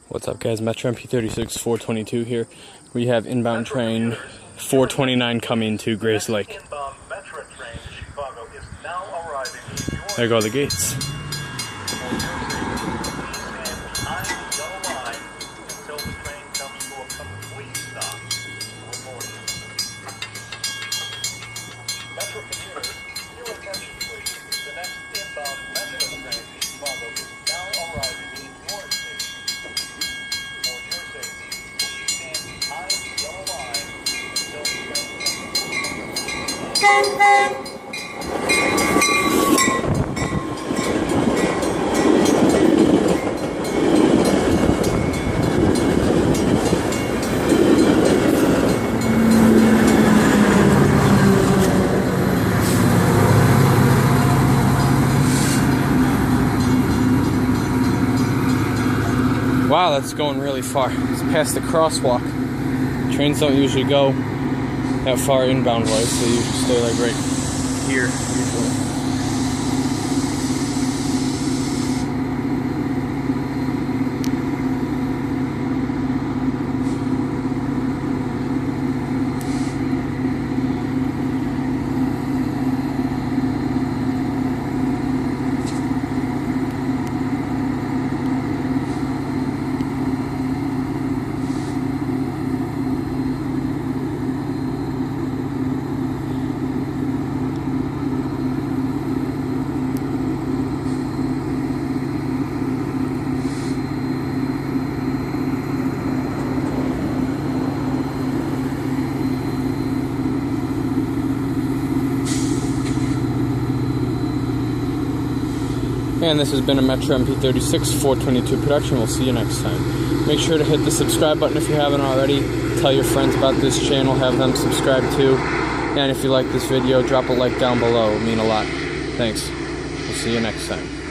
What's up, guys? Metra MP36 422 here. We have inbound train 429 coming to Grayslake. There go the gates. Wow, that's going really far. It's past the crosswalk. Trains don't usually go that far inbound wise, they usually stay like right here usually. And this has been a Metra MP36 422 production. We'll see you next time. Make sure to hit the subscribe button if you haven't already. Tell your friends about this channel, have them subscribe too. And if you like this video, drop a like down below. It would mean a lot. Thanks. We'll see you next time.